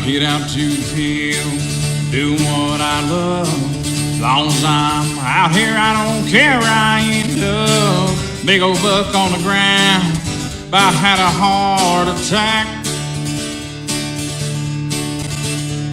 head out to the field, doing what I love. As long as I'm out here, I don't care where I end up. Big old buck on the ground, about had a heart attack.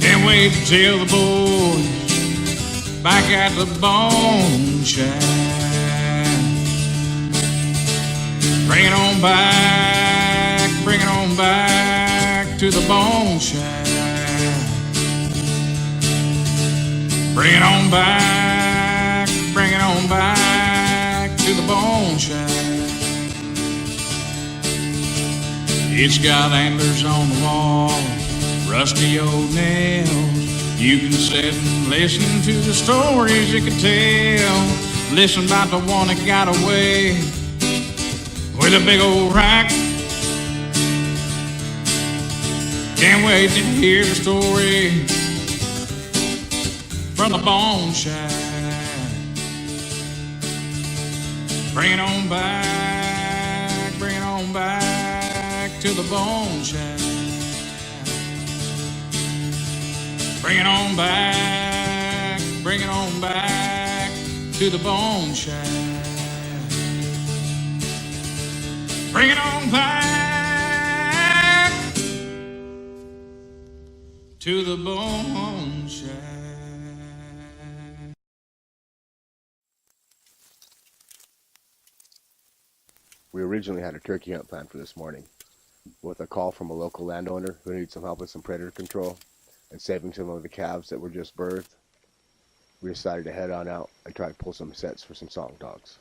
Can't wait to tell the boys back at the bone shack. Bring it on back, bring it on back to the bone shack. Bring it on back, bring it on back to the bone shack. It's got antlers on the wall, rusty old nails. You can sit and listen to the stories it could tell. Listen about the one that got away with a big old rack. Can't wait to hear the story from the bone shack. Bring it on back, bring it on back to the bone shack. Bring it on back, bring it on back to the bone shack. Bring it on back to the bone shack. We originally had a turkey hunt planned for this morning, with a call from a local landowner who needed some help with some predator control and saving some of the calves that were just birthed. We decided to head on out and try to pull some sets for some song dogs.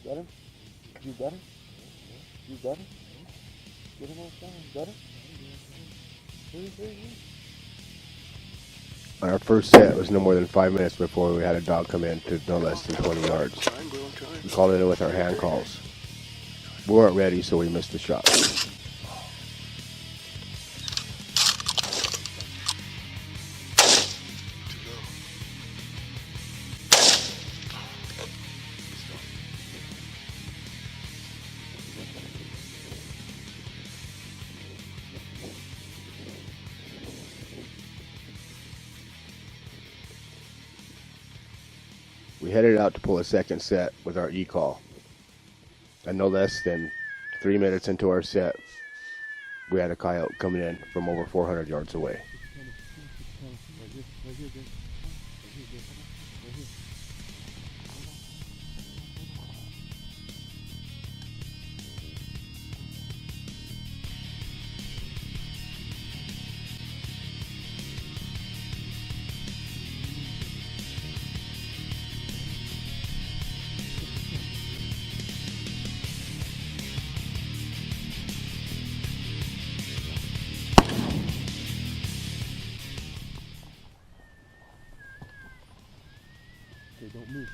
Got him? You got him? You got him? Get him off down. Got him? On our first set, it was no more than 5 minutes before we had a dog come in to no less than 20 yards. We called it in with our hand calls. We weren't ready, so we missed the shot. We headed out to pull a second set with our e-call. And no less than 3 minutes into our set, we had a coyote coming in from over 400 yards away. Okay, don't move.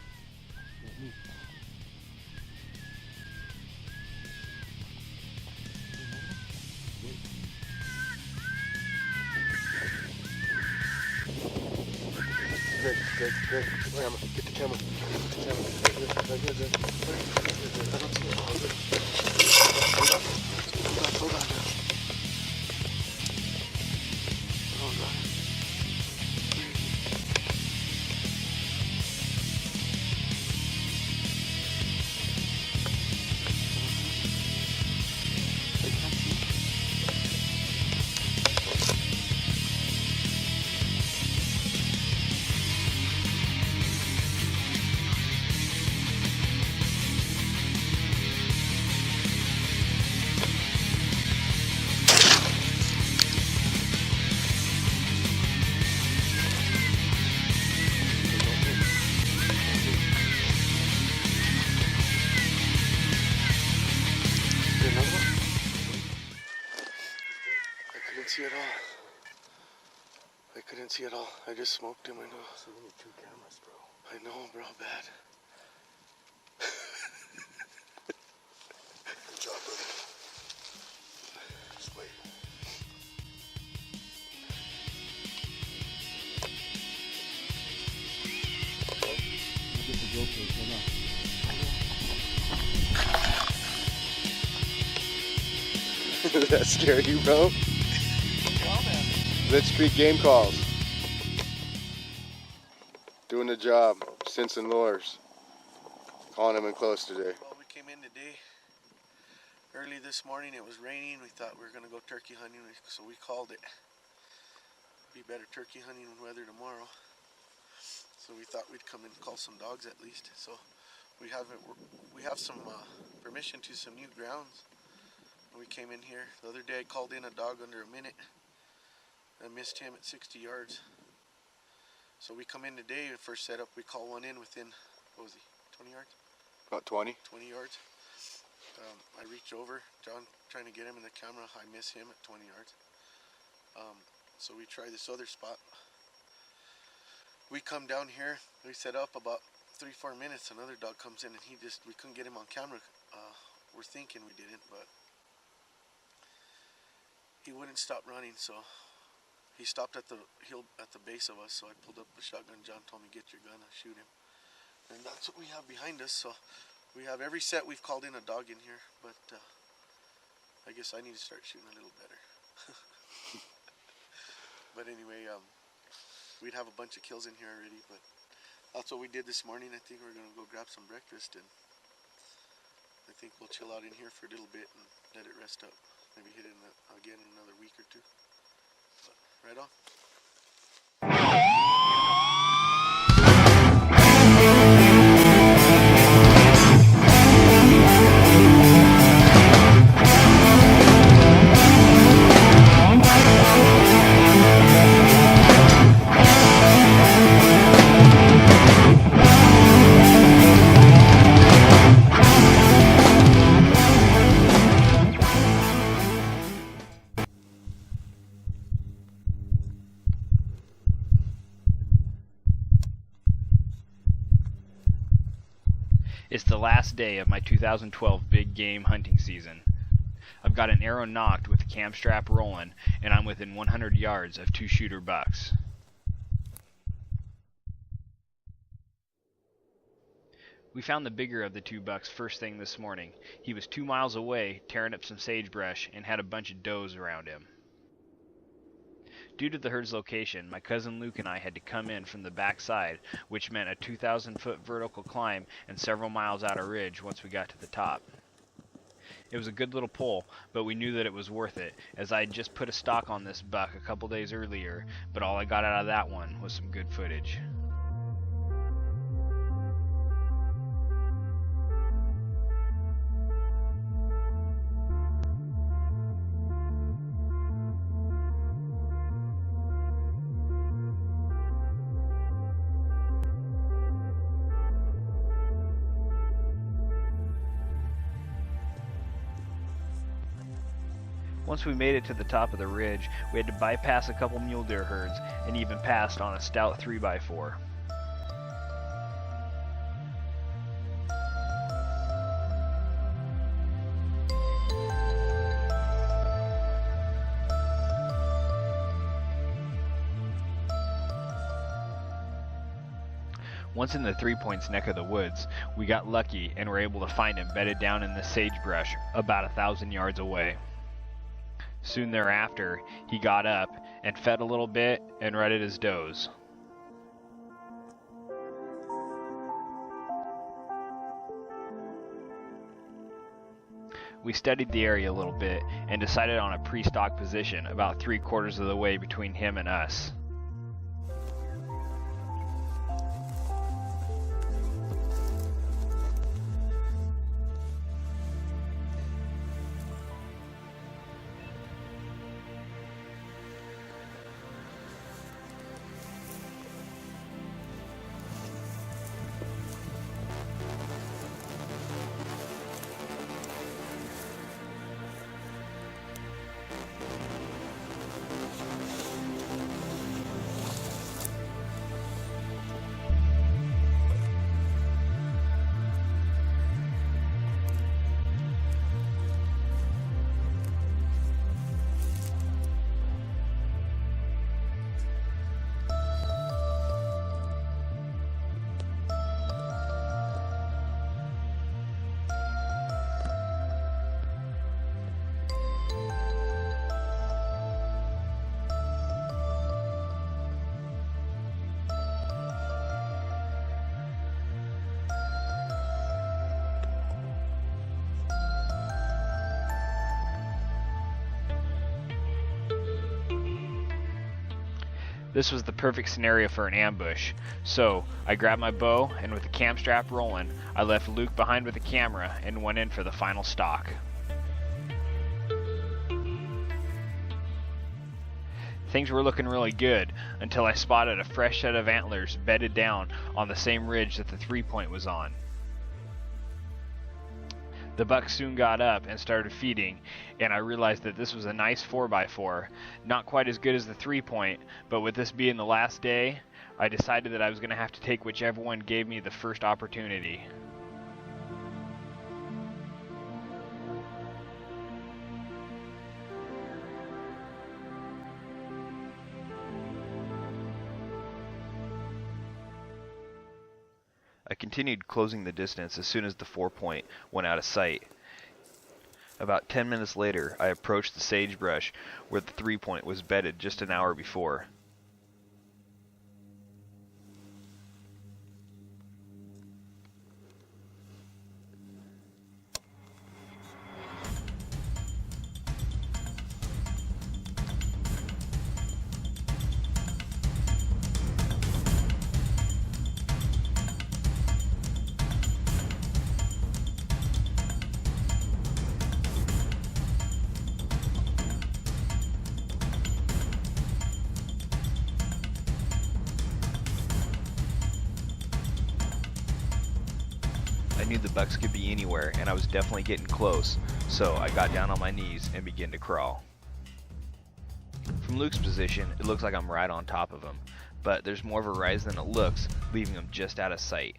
Don't move. Good. Camera. Get the camera. Good. I don't see it. All good. Hold on. Hold on. see it all. I couldn't see it all. I just smoked him, I know. So we need 2 cameras, bro. I know, bro, bad. Good job, brother. Just wait. Get the GoPro, hold on. Does that scare you, bro? Blitzkrieg game calls. Doing the job. Sensing lures. Calling them in close today. Well, we came in today. Early this morning it was raining. We thought we were going to go turkey hunting, so we called it. Be better turkey hunting weather tomorrow. So we thought we'd come and call some dogs at least. So we have some permission to some new grounds. We came in here the other day. I called in a dog under a minute. I missed him at 60 yards. So we come in today and first setup. We call one in within, what was he, 20 yards? About 20. 20 yards. I reach over, John trying to get him in the camera. I miss him at 20 yards. So we try this other spot. We come down here. We set up about 3-4 minutes. Another dog comes in and we couldn't get him on camera. We're thinking we didn't, but he wouldn't stop running, so he stopped at the hill at the base of us. So I pulled up the shotgun. John told me, get your gun, I'll shoot him. And that's what we have behind us. So we have every set. We've called in a dog in here, but I guess I need to start shooting a little better. But anyway, we'd have a bunch of kills in here already, but that's what we did this morning. I think we're gonna go grab some breakfast, and I think we'll chill out in here for a little bit and let it rest up. Maybe hit it again in another week or two. But right on. It's the last day of my 2012 big game hunting season. I've got an arrow knocked with the cam strap rolling, and I'm within 100 yards of 2 shooter bucks. We found the bigger of the 2 bucks first thing this morning. He was 2 miles away, tearing up some sagebrush, and had a bunch of does around him. Due to the herd's location, my cousin Luke and I had to come in from the back side, which meant a 2,000-foot vertical climb and several miles out of ridge once we got to the top. It was a good little pull, but we knew that it was worth it, as I had just put a stock on this buck a couple days earlier, but all I got out of that one was some good footage. Once we made it to the top of the ridge, we had to bypass a couple mule deer herds and even passed on a stout 3x4. Once in the 3 Points neck of the woods, we got lucky and were able to find him bedded down in the sagebrush about 1,000 yards away. Soon thereafter, he got up and fed a little bit and rutted his does. We studied the area a little bit and decided on a pre-stock position about 3/4 of the way between him and us. This was the perfect scenario for an ambush, so I grabbed my bow, and with the cam strap rolling, I left Luke behind with the camera and went in for the final stalk. Things were looking really good until I spotted a fresh set of antlers bedded down on the same ridge that the 3-point was on. The buck soon got up and started feeding, and I realized that this was a nice 4x4, not quite as good as the 3-point, but with this being the last day, I decided that I was going to have to take whichever one gave me the first opportunity. I continued closing the distance as soon as the 4-point went out of sight. About 10 minutes later, I approached the sagebrush where the 3-point was bedded just an hour before. I knew the bucks could be anywhere, and I was definitely getting close, so I got down on my knees and began to crawl. From Luke's position, it looks like I'm right on top of him, but there's more of a rise than it looks, leaving him just out of sight.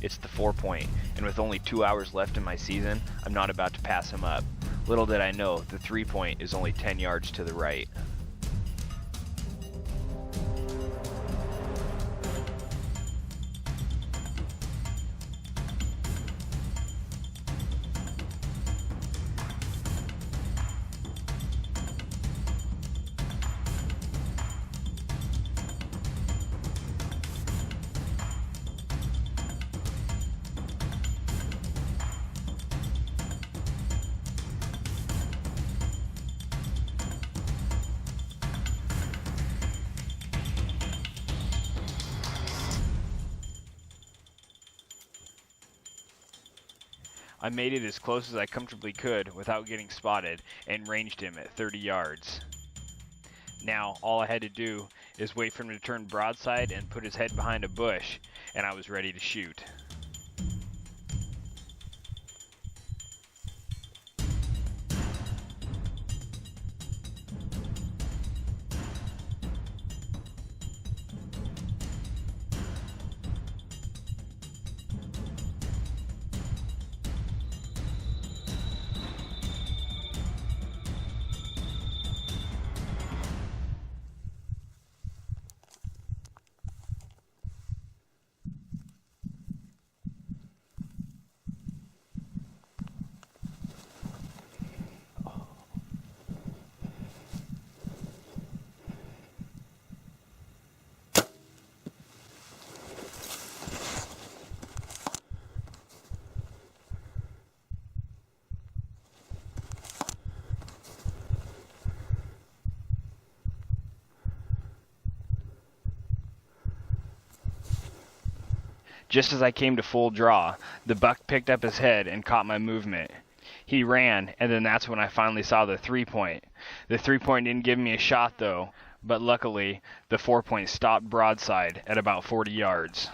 It's the 4-point, and with only 2 hours left in my season, I'm not about to pass him up. Little did I know, the 3-point is only 10 yards to the right. I made it as close as I comfortably could without getting spotted and ranged him at 30 yards. Now, all I had to do is wait for him to turn broadside and put his head behind a bush, and I was ready to shoot. Just as I came to full draw, the buck picked up his head and caught my movement. He ran, and then that's when I finally saw the 3-point. The 3-point didn't give me a shot though, but luckily, the 4-point stopped broadside at about 40 yards.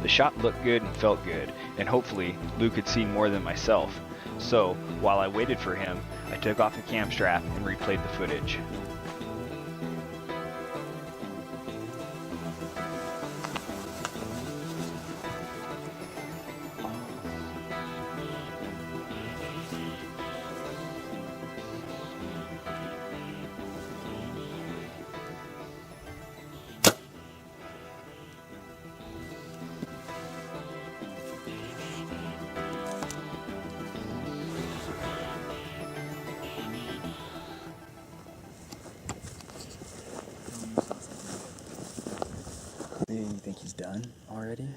The shot looked good and felt good, and hopefully Luke had seen more than myself. So, while I waited for him, I took off the cam strap and replayed the footage. You think he's done already?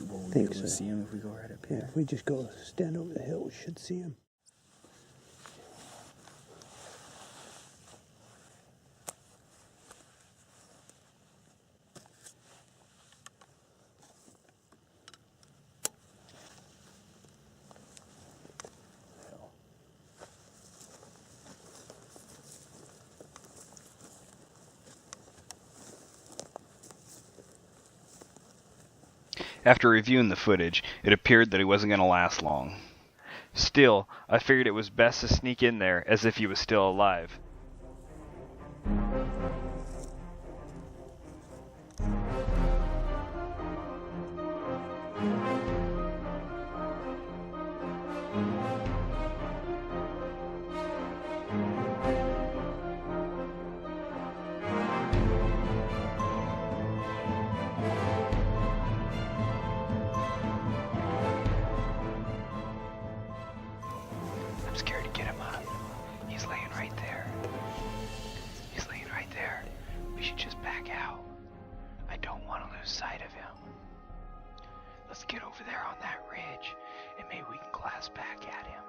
Will we be Think able to so. see him if we go right up Yeah, here? if we just go stand over the hill, we should see him. After reviewing the footage, it appeared that he wasn't going to last long. Still, I figured it was best to sneak in there as if he was still alive. I'm scared to get him up. He's laying right there. He's laying right there. We should just back out. I don't want to lose sight of him. Let's get over there on that ridge, and maybe we can glass back at him.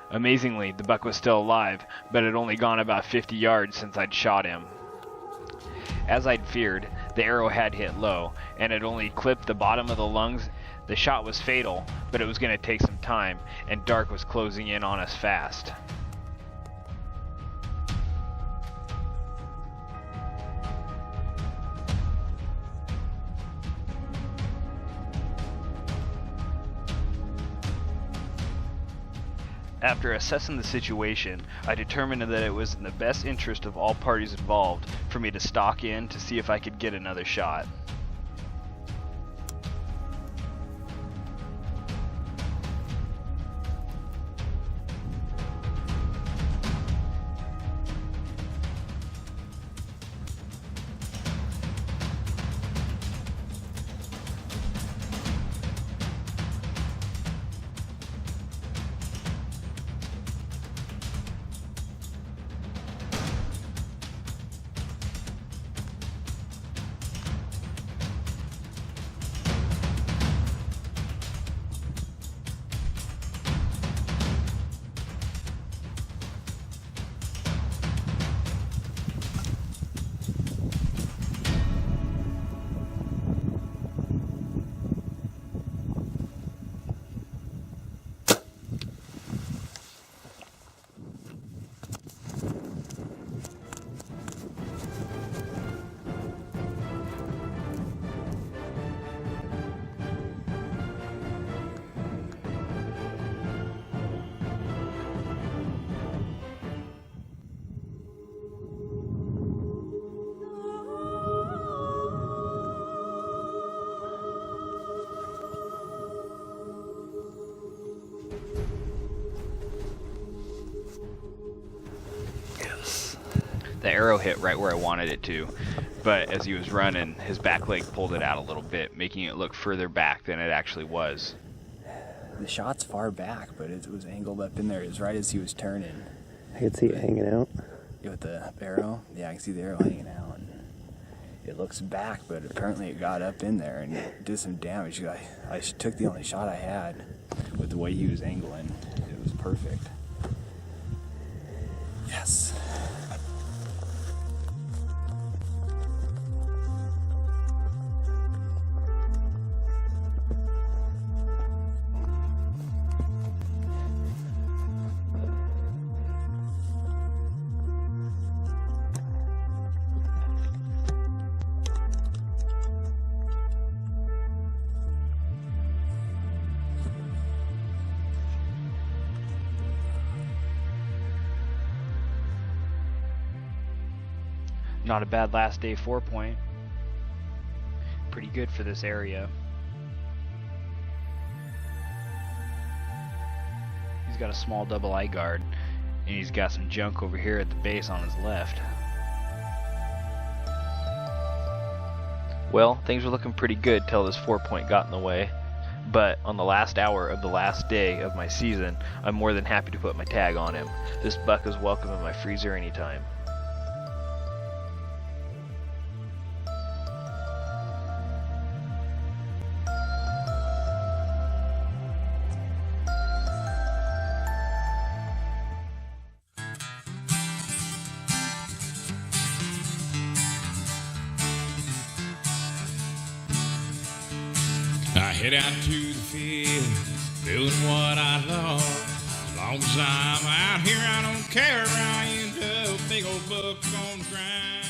Amazingly, the buck was still alive, but had only gone about 50 yards since I'd shot him. As I'd feared, the arrow had hit low, and had only clipped the bottom of the lungs. The shot was fatal, but it was going to take some time, and dark was closing in on us fast. After assessing the situation, I determined that it was in the best interest of all parties involved for me to stalk in to see if I could get another shot. The arrow hit right where I wanted it to, but as he was running, his back leg pulled it out a little bit, making it look further back than it actually was. The shot's far back, but it was angled up in there. It was right as he was turning. I could see it hanging out. With the arrow? Yeah, I can see the arrow hanging out. It looks back, but apparently it got up in there and did some damage. I took the only shot I had with the way he was angling. It was perfect. Yes. Not a bad last day 4-point. Pretty good for this area. He's got a small double eye guard, and he's got some junk over here at the base on his left. Well, things were looking pretty good till this 4-point got in the way. But on the last hour of the last day of my season, I'm more than happy to put my tag on him. This buck is welcome in my freezer anytime. I head out to the field, doing what I love. As long as I'm out here, I don't care where I end up. Big old buck on the ground.